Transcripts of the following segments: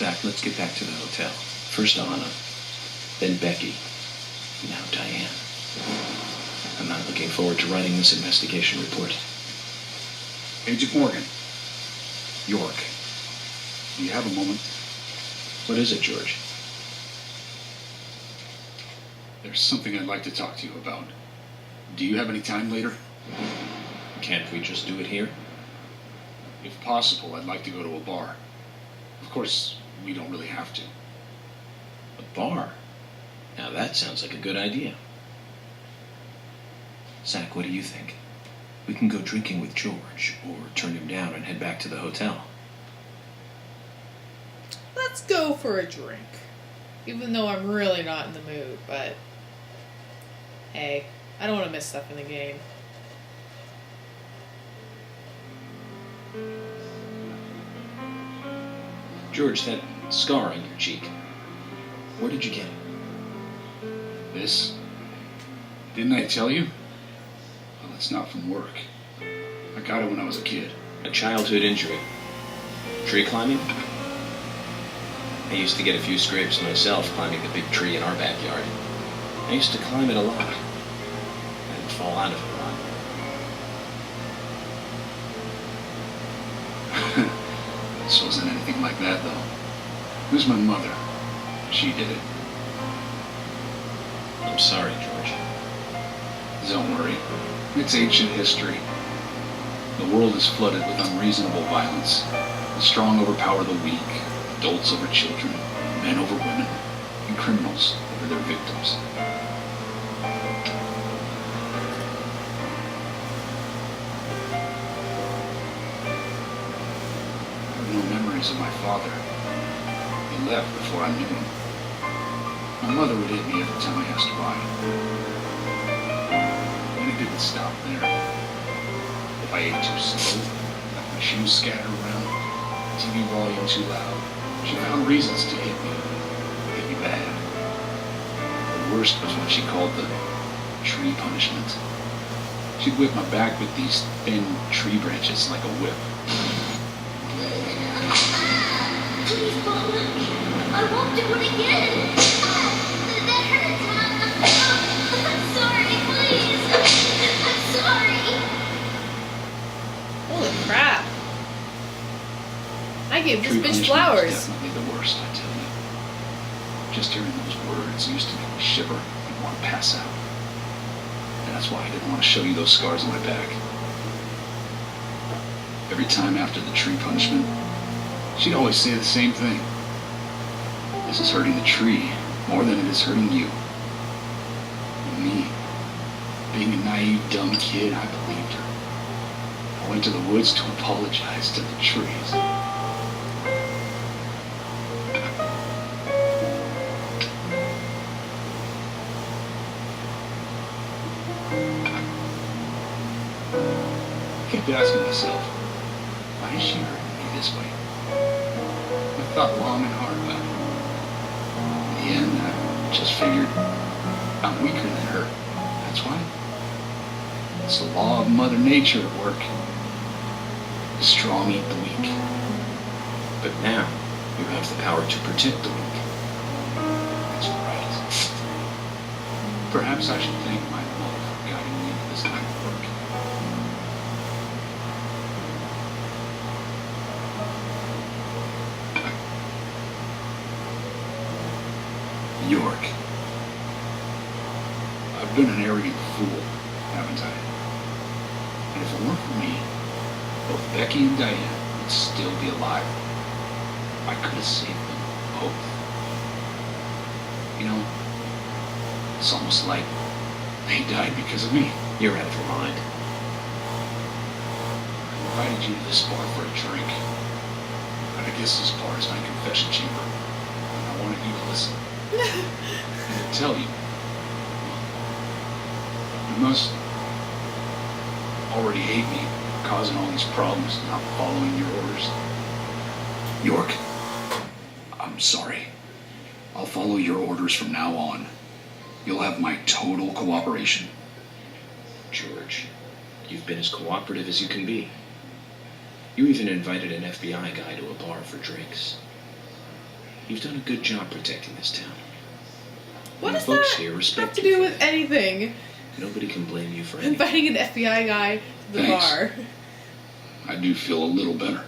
Zach, let's get back to the hotel. First Anna, then Becky, now Diane. I'm not looking forward to writing this investigation report. Agent Morgan. York. Do you have a moment? What is it, George? There's something I'd like to talk to you about. Do you have any time later? Can't we just do it here? If possible, I'd like to go to a bar. Of course, we don't really have to. A bar? Now that sounds like a good idea. Zach, what do you think? We can go drinking with George, or turn him down and head back to the hotel. Let's go for a drink. Even though I'm really not in the mood, but hey, I don't want to miss stuff in the game. George, that scar on your cheek, where did you get it? This? Didn't I tell you? Well, it's not from work. I got it when I was a kid. A childhood injury. Tree climbing? I used to get a few scrapes myself climbing the big tree in our backyard. I used to climb it a lot. I'd fall out of it a lot. This wasn't anything like that, though. It was my mother. She did it. I'm sorry, George. Don't worry. It's ancient history. The world is flooded with unreasonable violence. The strong overpower the weak, adults over children, men over women, and criminals over their victims. I have no memories of my father. He left before I knew him. My mother would hit me every time I asked why. And it didn't stop there. If I ate too slow, left my shoes scattered around, TV volume too loud, she found reasons to hit me bad. The worst was what she called the tree punishment. She'd whip my back with these thin tree branches like a whip. Please, Mama, I won't do it again. That hurts. I'm sorry, please. I'm sorry. Holy crap. I gave this Tree bitch punishment flowers. was definitely the worst, I tell you. Just hearing those words used to make me shiver and want to pass out. And that's why I didn't want to show you those scars on my back. Every time after the tree punishment, she'd always say the same thing. This is hurting the tree more than it is hurting you. And me, being a naive, dumb kid, I believed her. I went to the woods to apologize to the trees. I kept asking myself, why is she hurting me this way? I thought long and hard about it. In the end, I just figured I'm weaker than her. That's why. It's the law of Mother Nature at work. The strong eat the weak. But now, you have the power to protect the weak. That's right. Perhaps I should thank my mother for guiding me into this line of work. York. I've been an arrogant fool, haven't I? And if it weren't for me, both Becky and Diane would still be alive. I could have saved them both. You know, it's almost like they died because of me. You're out of your mind. I invited you to this bar for a drink. And I guess this bar is my confession chamber. And I wanted you to listen. And to tell you, you must already hate me, causing all these problems, not following your orders. York, I'm sorry. I'll follow your orders from now on. You'll have my total cooperation. George, you've been as cooperative as you can be. You even invited an FBI guy to a bar for drinks. You've done a good job protecting this town. What And does folks that here have respect to you do for with that. anything? Nobody can blame you for anything. Inviting an FBI guy to the Thanks. bar. I do feel a little better.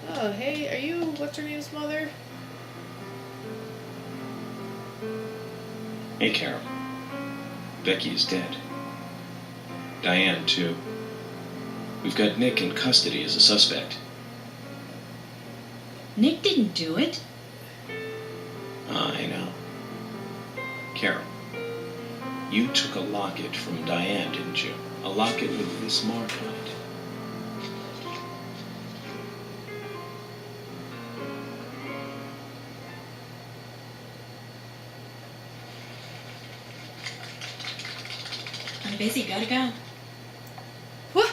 Oh, hey, are you what's her name's mother? Hey, Carol. Becky is dead. Diane, too. We've got Nick in custody as a suspect. Nick didn't do it. I know. Carol, you took a locket from Diane, didn't you? A locket with this mark on it. I'm busy, gotta go. What?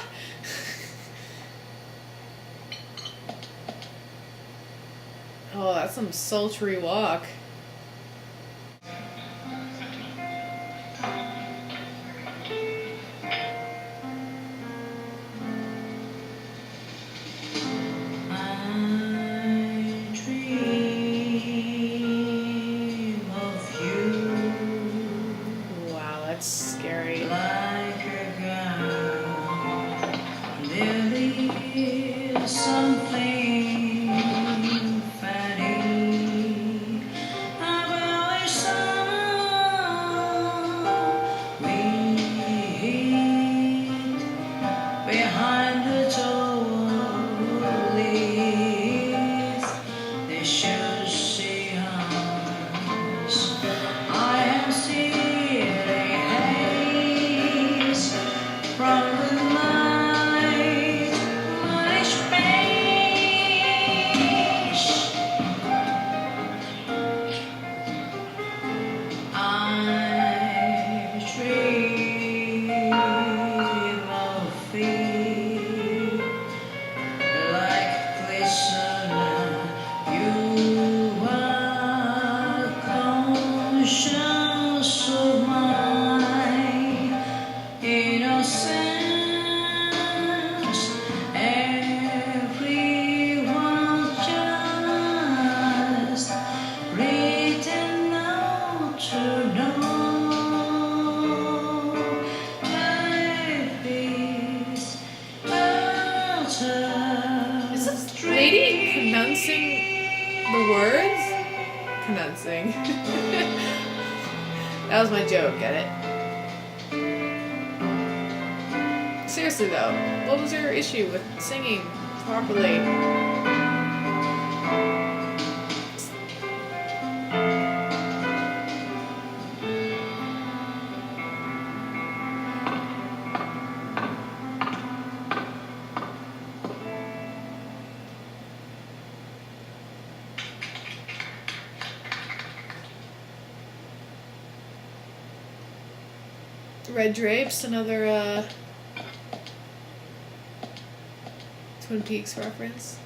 Oh, that's some sultry walk. I dream of you Wow, that's scary. like a girl. There is something funny about a song we hid behind the doorways. They should see us. I am stealing haze from the light, my space. I dream of feet like glistener. You are conscious of my innocence. Everyone's just written out to know life is utter. Is this lady pronouncing the words? Pronouncing. That was my joke, get it? Seriously though, what was your issue with singing properly? Red Drapes, another Twin Peaks reference.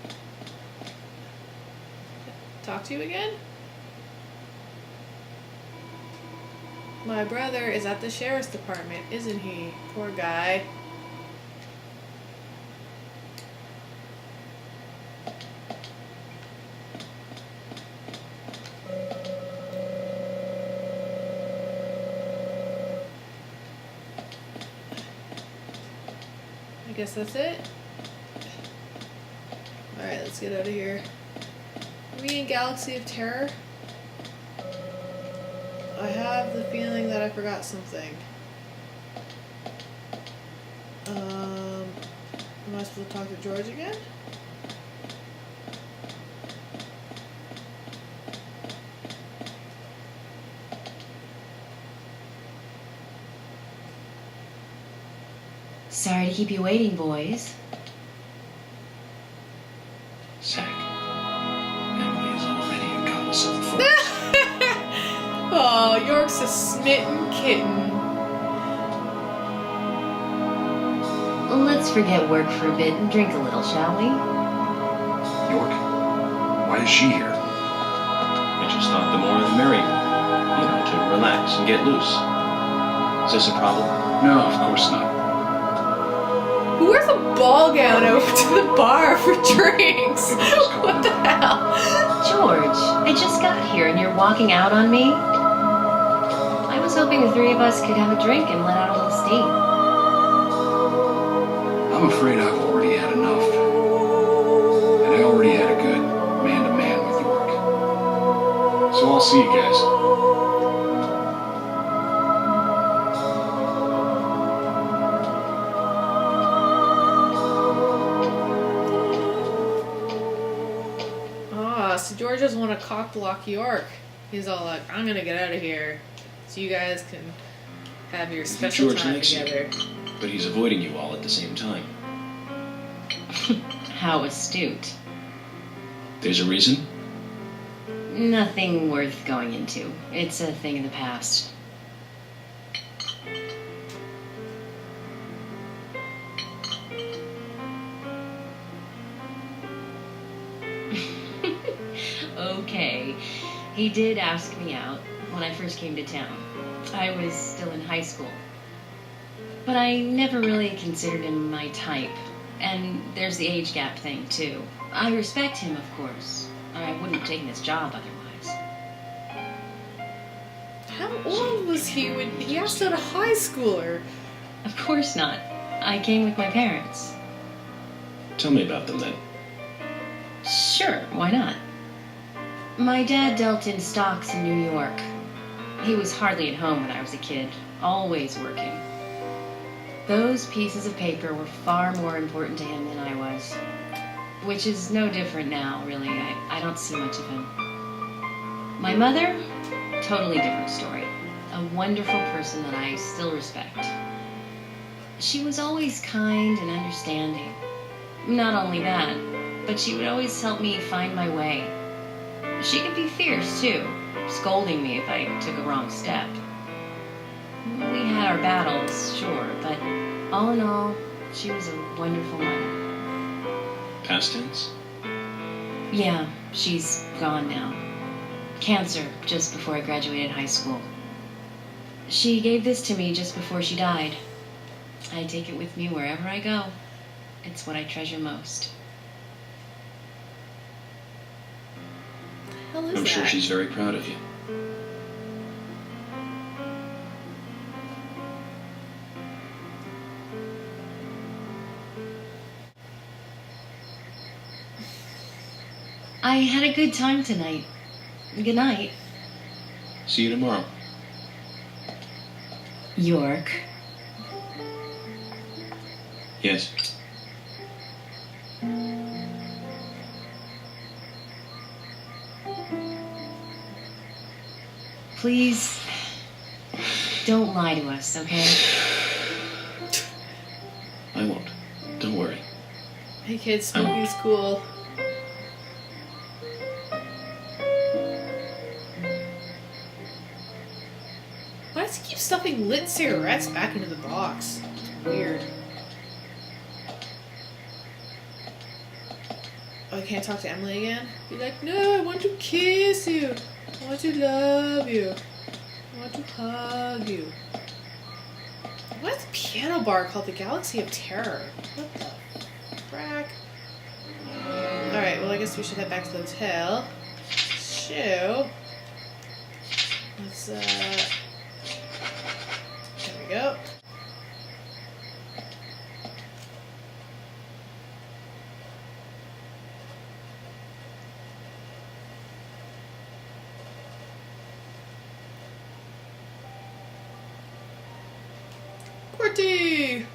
Talk to you again? My brother is at the sheriff's department, isn't he? Poor guy. I guess that's it. Alright, let's get out of here. Are we in Galaxy of Terror? I have the feeling that I forgot something. Am I supposed to talk to George again? Sorry to keep you waiting, boys. Zach, Emily is already a goddess of the forest. Oh, York's a smitten kitten. Well, let's forget work for a bit and drink a little, shall we? York? Why is she here? I just thought the more the merrier. You know, to relax and get loose. this a problem? No, of course not. Who wears a ball gown over to the bar for drinks? Maybe just call What it the off. hell? George, I just got here and you're walking out on me? I was hoping the three of us could have a drink and let out a little steam. I'm afraid I've already had enough. And I already had a good man-to-man with York. So I'll see you guys. So George doesn't want to cock block York. He's all like, I'm gonna get out of here so you guys can have your special George time likes you. together. But he's avoiding you all at the same time. How astute. There's a reason? Nothing worth going into. It's a thing in the past. Okay. He did ask me out when I first came to town. I was still in high school. But I never really considered him my type. And there's the age gap thing, too. I respect him, of course. I wouldn't have taken his job otherwise. How old was he when he asked out a high schooler? Of course not. I came with my parents. Tell me about them then. Sure, why not? My dad dealt in stocks in New York. He was hardly at home when I was a kid, always working. Those pieces of paper were far more important to him than I was. Which is no different now, really. I don't see much of him. My mother? Totally different story. A wonderful person that I still respect. She was always kind and understanding. Not only that, but she would always help me find my way. She could be fierce, too, scolding me if I took a wrong step. We had our battles, sure, but all in all, she was a wonderful mother. Past tense? Yeah, she's gone now. Cancer, just before I graduated high school. She gave this to me just before she died. I take it with me wherever I go. It's what I treasure most. Hell is I'm sure that? she's very proud of you. I had a good time tonight. Good night. See you tomorrow. York. Yes. Please, don't lie to us, okay? I won't. Don't worry. Hey kids, smoking's cool. Why does he keep stuffing lit cigarettes back into the box? It's weird. Oh, I can't talk to Emily again? Be like, no, I want to kiss you. I want to love you. I want to hug you. What's a piano bar called the Galaxy of Terror? What the frack? Alright, well I guess we should head back to the hotel. So, let's, there we go. Qwerty!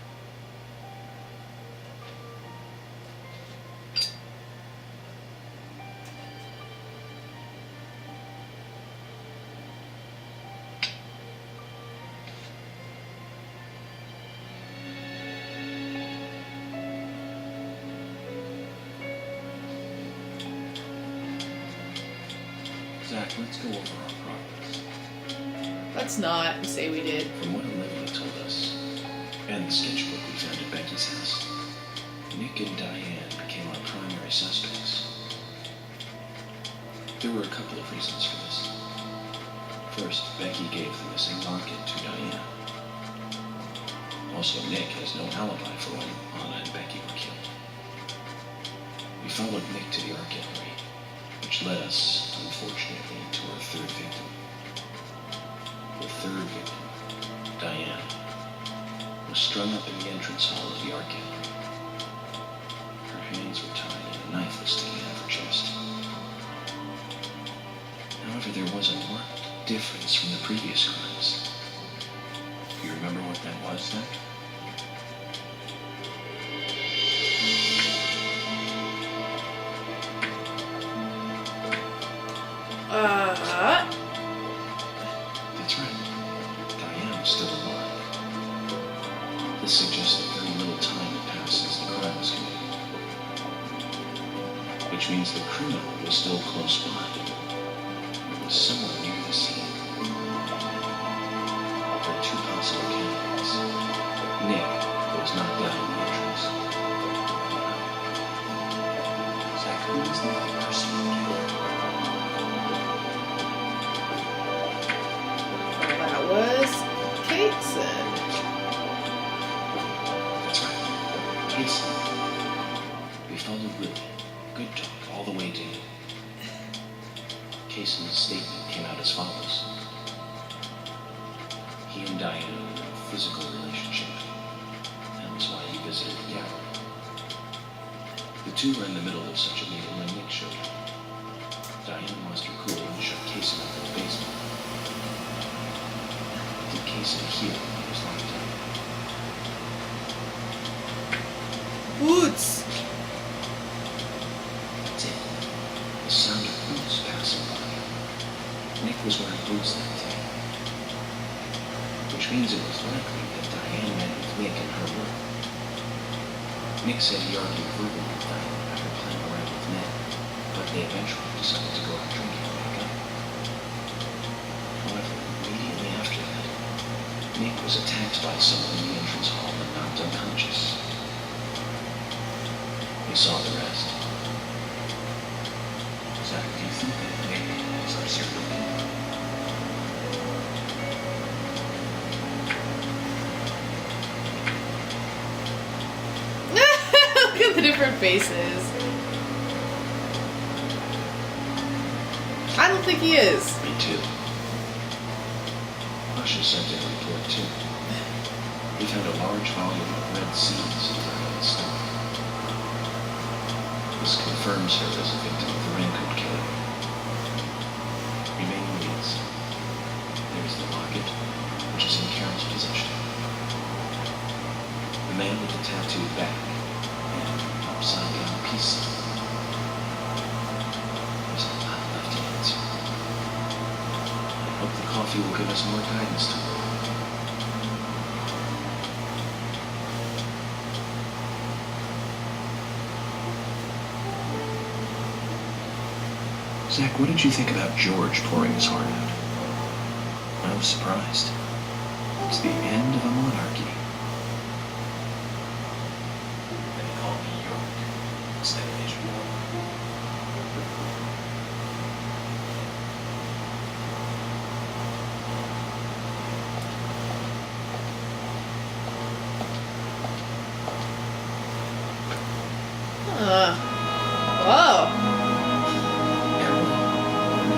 Zach, let's go over our progress. Let's not say we did. From what Olivia told us, and the sketchbook we found at Becky's house, Nick and Diane became our primary suspects. There were a couple of reasons for this. First, Becky gave the missing locket to Diane. Also, Nick has no alibi for when Anna and Becky were killed. We followed Nick to the art gallery, which led us, unfortunately, to our third victim. The third victim, Diane, was strung up in the entrance hall of the art gallery. Her hands were tied and a knife was sticking out of her chest. However, there was a marked difference from the previous crimes. Do you remember what that was, Zach? That's right. Diane was still alive. This suggests that very little time had passed since the crime was committed. Which means the criminal was still close by. It was somewhere near the scene. There are two possible candidates. Nick was knocked down in the entrance. Zach, who was the other person who killed her? That was Kateson. That's right. Casey. We followed Ruby. Good talk all the way to him. Casey's statement came out as follows. He and Diane were in a physical relationship. That was why he visited the gallery. The two were in the middle of such a meeting when Nick showed up. Diane lost her cool and shut Casey up in the basement. Did Casey hear when he was locked up? Boots. That's it. The sound of boots passing by. Nick was wearing boots that day. Which means it was likely that Diane met with Nick in her room. Nick said he argued verbally with Diane after playing around with Ned, but they eventually decided to go out drinking and make up. However, immediately after that, Nick was attacked by someone in the entrance hall and knocked unconscious. We saw the rest. Zach, do you think that Nick is our serial killer? Look at the different faces. I don't think he is. Me too. Russia sent in a report too. We found a large volume of red seeds in Diane's stomach. This confirms her as a victim of the raincoat killing. Remaining leads. There's the locket, which is in Carol's possession. The man with the tattooed back and upside down piece. There's a lot left to answer. I hope the coffee will give us more guidance tomorrow. Zach, what did you think about George pouring his heart out? I was surprised. It's the end of a monarchy. They call me York instead of Asian War. Whoa.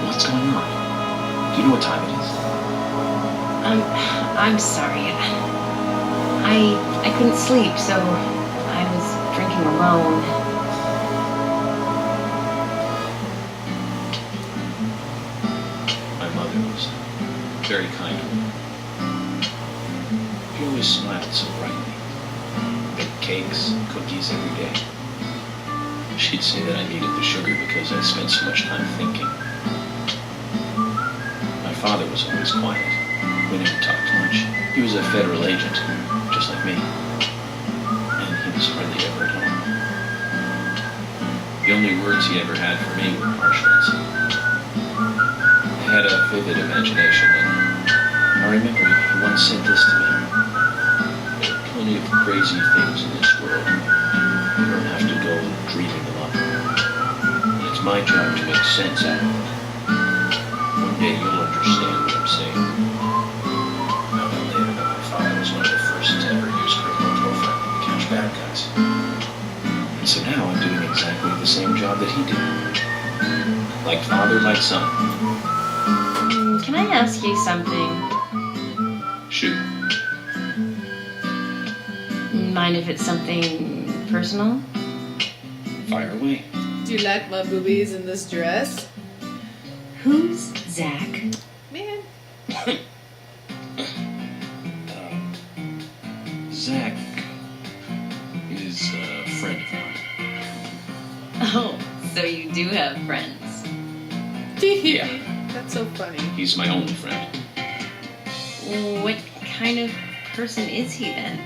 What's going on? Do you know what time it is? I'm sorry. I couldn't sleep, so I was drinking alone. My mother was very kind to me. She always smiled so brightly. Baked cakes and cookies every day. She'd say that I needed the sugar because I spent so much time thinking. My father was always quiet. We never talked much. He was a federal agent, just like me. And he was hardly ever at home. The only words he ever had for me were harsh ones. I had a vivid imagination, and I remember he once said this to me. There are plenty of crazy things in this world. You don't have to go dreaming them up. And it's my job to make sense out of it. One day you'll understand what I'm saying. I found out later that my father was one of the first to ever use he did. Like father, like son. Can I ask you something? Shoot. Mind if it's something personal? Fire away. Do you like my boobies in this dress? Who's Zach? Man. Zach is a friend of mine. Oh, so you do have friends. Yeah. That's so funny. He's my only friend. What kind of person is he then?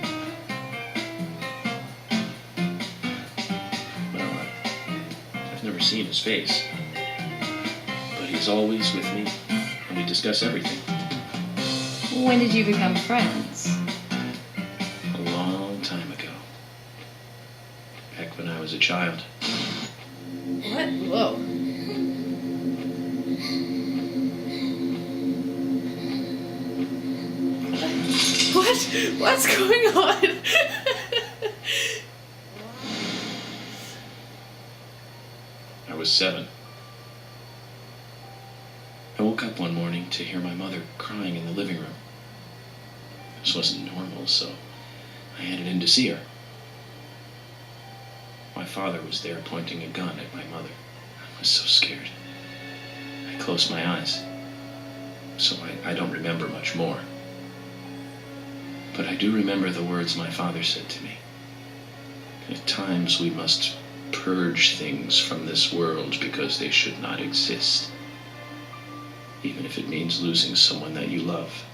Well, I've never seen his face. But he's always with me, and we discuss everything. When did you become friends? A long time ago. Back when I was a child. What? Whoa. What? What's going on? I was 7. I woke up one morning to hear my mother crying in the living room. This wasn't normal, so I headed in to see her. My father was there pointing a gun at my mother. I was so scared. I closed my eyes, so I don't remember much more. But I do remember the words my father said to me. At times we must purge things from this world because they should not exist, even if it means losing someone that you love.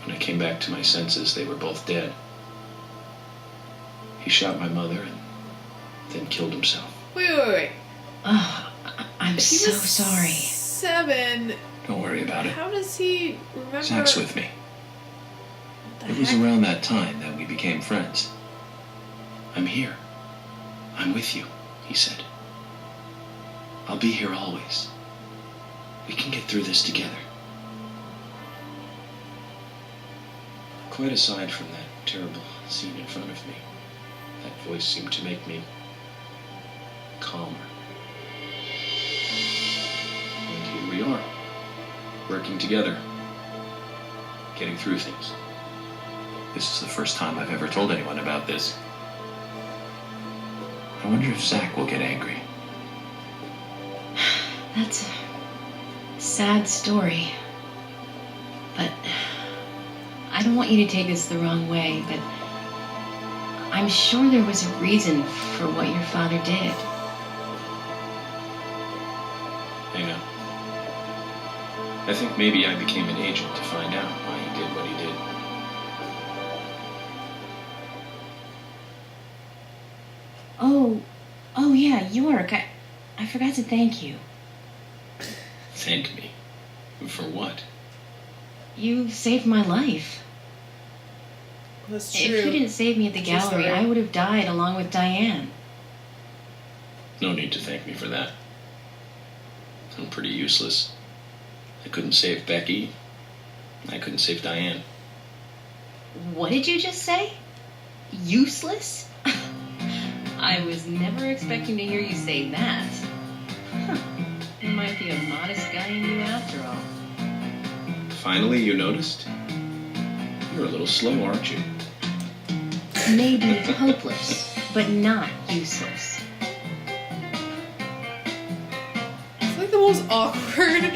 When I came back to my senses, they were both dead. He shot my mother and then killed himself. Wait. Oh, I'm If he so was sorry. 7. Don't worry about it. How does he remember? Zach's with me. The It was heck? around that time that we became friends. I'm here. I'm with you, he said. I'll be here always. We can get through this together. Quite aside from that terrible scene in front of me, that voice seemed to make me calmer. And here we are, working together, getting through things. This is the first time I've ever told anyone about this. I wonder if Zach will get angry. That's a sad story. But I don't want you to take this the wrong way, but I'm sure there was a reason for what your father did. I know. I think maybe I became an agent to find out why he did what he did. Oh yeah, York. I forgot to thank you. Thank me? For what? You saved my life. That's true. If you didn't save me at the True gallery, story. I would have died along with Diane. No need to thank me for that. I'm pretty useless. I couldn't save Becky. I couldn't save Diane. What did you just say? Useless? I was never expecting to hear you say that. Huh. There might be a modest guy in you after all. Finally, you noticed? You're a little slow, aren't you? Maybe hopeless, but not useless. It's like the most awkward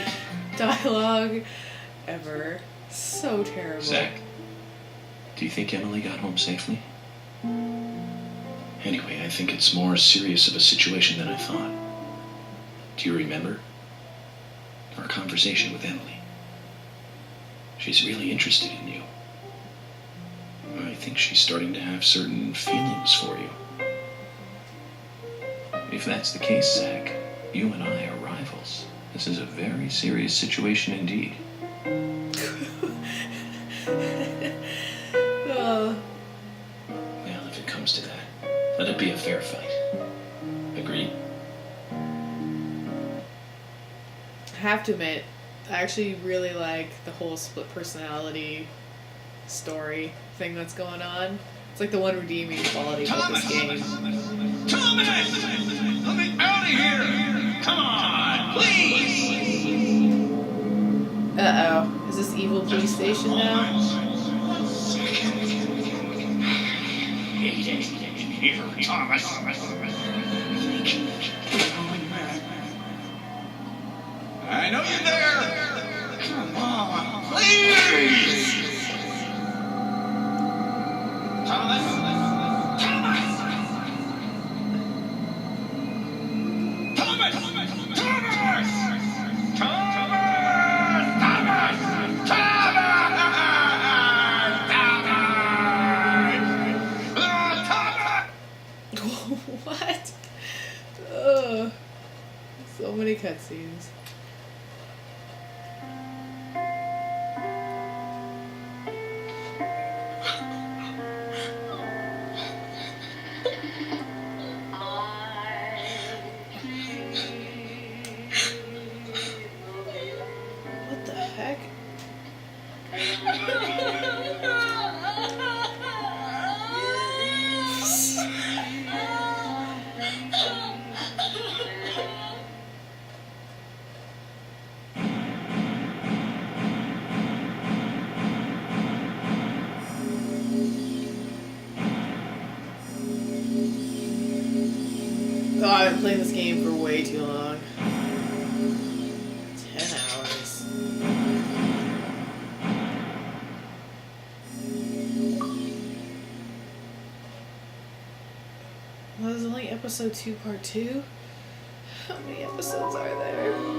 dialogue ever. So terrible. Zach, do you think Emily got home safely? Anyway, I think it's more serious of a situation than I thought. Do you remember our conversation with Emily? She's really interested in you. I think she's starting to have certain feelings for you. If that's the case, Zach, you and I are rivals. This is a very serious situation indeed. Oh, Well, if it comes to that, let it be a fair fight. Agreed? I have to admit, I actually really like the whole split personality story thing that's going on. It's like the one redeeming quality about this game. Thomas! Let me out of here! Come on, please! Uh-oh. Is this evil police station now? Here, Thomas. I know you're there. Come on, please. Thomas. Thomas. Thomas. Thomas. Thomas. What? Ugh. So many cutscenes. What the heck? Oh, I've been playing this game for way too long. 10 hours. Well, this is only episode 2, part 2. How many episodes are there?